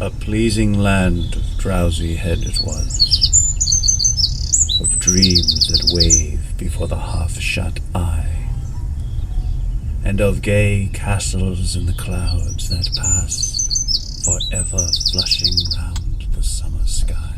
A pleasing land of drowsy head it was, of dreams that wave before the half-shut eye, and of gay castles in the clouds that pass, forever flushing round the summer sky.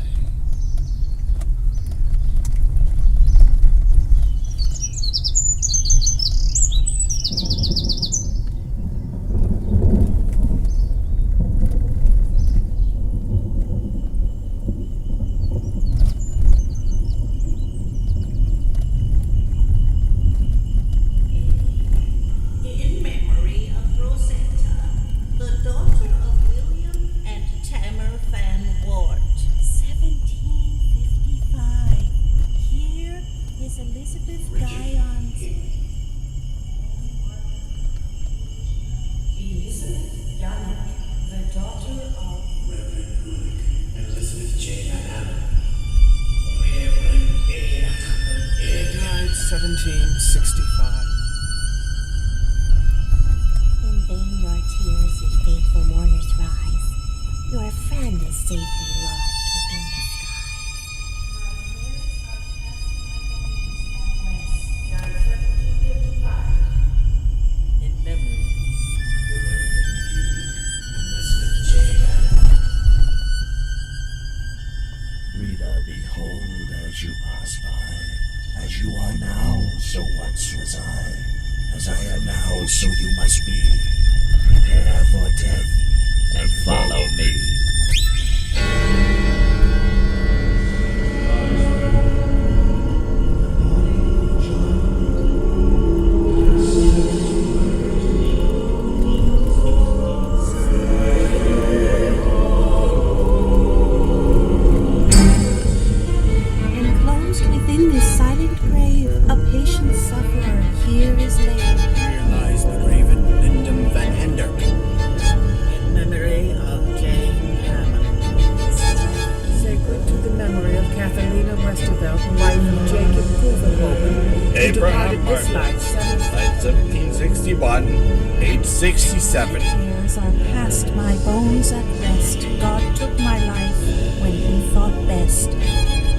Years are past, my bones at rest. God took my life when he thought best.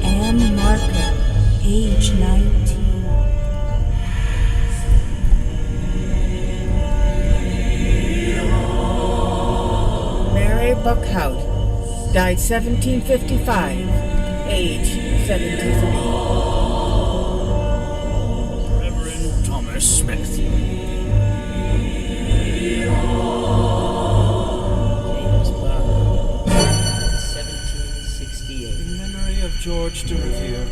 Anne Marker, age 19. Mary Buckhout, died 1755, age 73. Reverend Thomas Smith. George de Revere,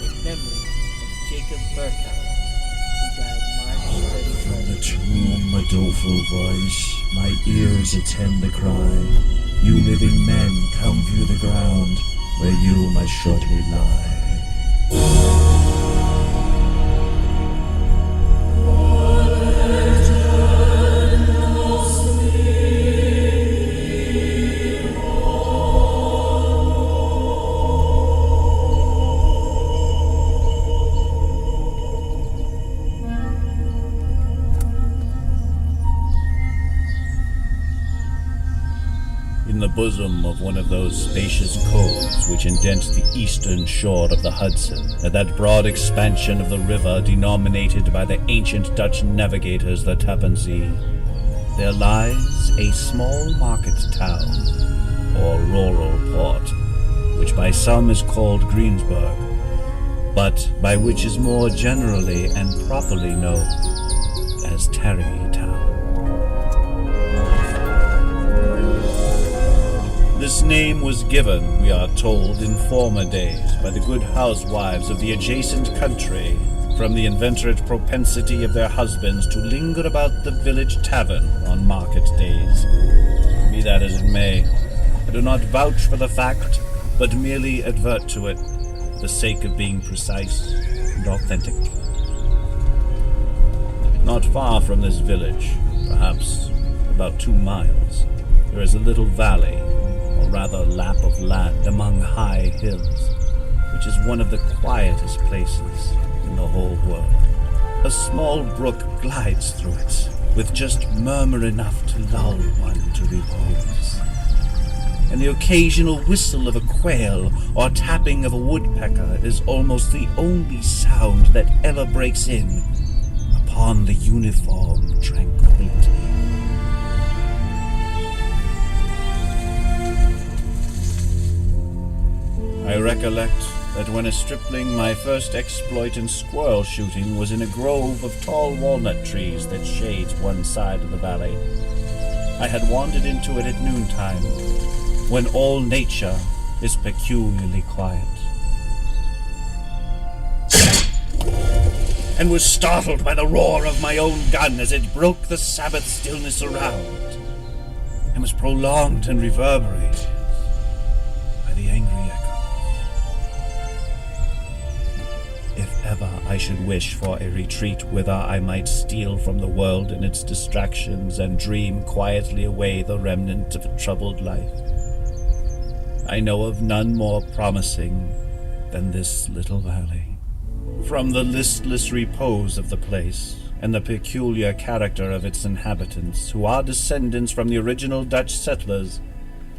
in memory of Jacob Burkhout, who died March 31st. From the tomb a doleful voice, my ears attend the cry. You living men, come view the ground, where you must shortly lie. In the bosom of one of those spacious coves which indent the eastern shore of the Hudson, at that broad expansion of the river denominated by the ancient Dutch navigators the Tappan Zee, there lies a small market town, or rural port, which by some is called Greensburg, but by which is more generally and properly known as Tarrytown. This name was given, we are told, in former days by the good housewives of the adjacent country, from the inveterate propensity of their husbands to linger about the village tavern on market days. Be that as it may, I do not vouch for the fact, but merely advert to it for the sake of being precise and authentic. Not far from this village, perhaps about 2 miles, there is a little valley, or rather lap of land among high hills, which is one of the quietest places in the whole world. A small brook glides through it, with just murmur enough to lull one to repose. and the occasional whistle of a quail or tapping of a woodpecker is almost the only sound that ever breaks in upon the uniform tranquility. I recollect that when a stripling, my first exploit in squirrel shooting was in a grove of tall walnut trees that shades one side of the valley. I had wandered into it at noontime, when all nature is peculiarly quiet, and was startled by the roar of my own gun as it broke the Sabbath stillness around, and was prolonged and reverberated by the angry echoes. If ever I should wish for a retreat whither I might steal from the world and its distractions and dream quietly away the remnant of a troubled life, I know of none more promising than this little valley. From the listless repose of the place and the peculiar character of its inhabitants, who are descendants from the original Dutch settlers,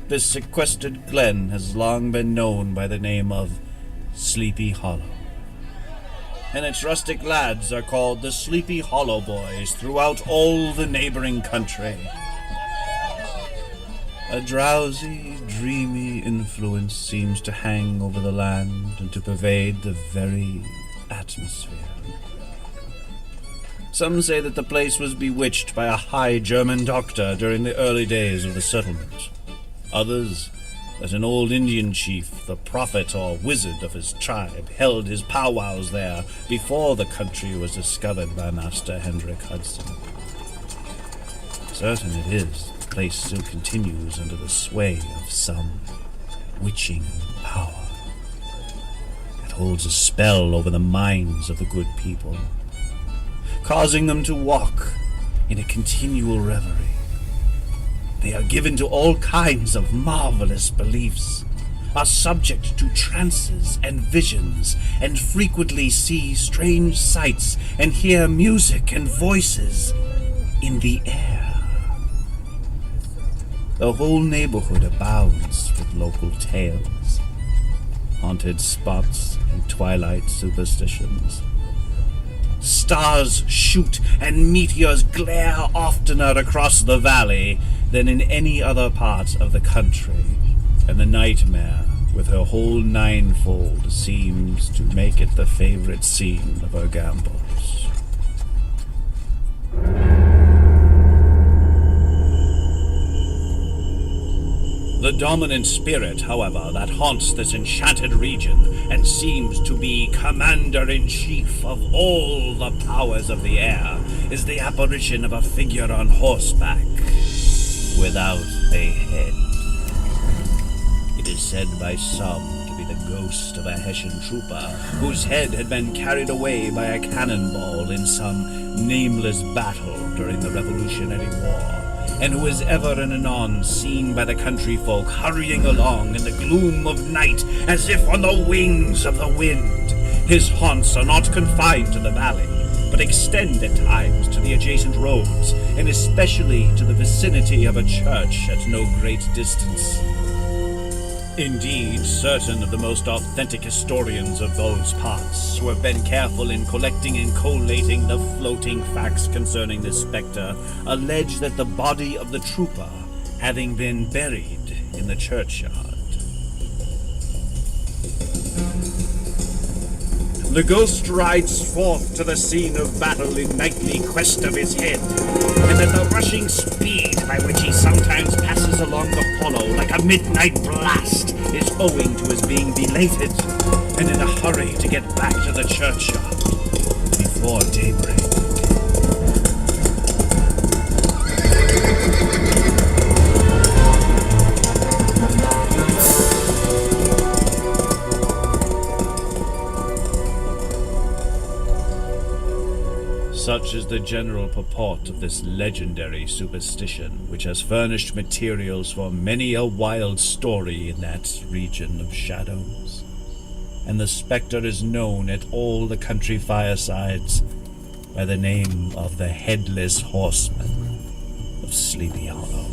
this sequestered glen has long been known by the name of Sleepy Hollow, and its rustic lads are called the Sleepy Hollow Boys throughout all the neighboring country. A drowsy, dreamy influence seems to hang over the land and to pervade the very atmosphere. Some say that the place was bewitched by a high German doctor during the early days of the settlement. Others, that an old Indian chief, the prophet or wizard of his tribe, held his powwows there before the country was discovered by Master Hendrik Hudson. Certain it is, the place still continues under the sway of some witching power. It holds a spell over the minds of the good people, causing them to walk in a continual reverie. They are given to all kinds of marvelous beliefs, are subject to trances and visions, and frequently see strange sights and hear music and voices in the air. The whole neighborhood abounds with local tales, haunted spots, and twilight superstitions. Stars shoot and meteors glare oftener across the valley than in any other part of the country, and the nightmare, with her whole ninefold, seems to make it the favorite scene of her gambols. The dominant spirit, however, that haunts this enchanted region and seems to be commander-in-chief of all the powers of the air is the apparition of a figure on horseback without a head. It is said by some to be the ghost of a Hessian trooper whose head had been carried away by a cannonball in some nameless battle during the Revolutionary War, and who is ever and anon seen by the country folk hurrying along in the gloom of night as if on the wings of the wind. His haunts are not confined to the valley, but extend at times to the adjacent roads, and especially to the vicinity of a church at no great distance. Indeed, certain of the most authentic historians of those parts, who have been careful in collecting and collating the floating facts concerning this spectre, allege that the body of the trooper, having been buried in the churchyard, the ghost rides forth to the scene of battle in nightly quest of his head, and that the rushing speed by which he sometimes passes along the hollow like a midnight blast is owing to his being belated and in a hurry to get back to the churchyard before daybreak. Such is the general purport of this legendary superstition, which has furnished materials for many a wild story in that region of shadows. And the spectre is known at all the country firesides by the name of the Headless Horseman of Sleepy Hollow.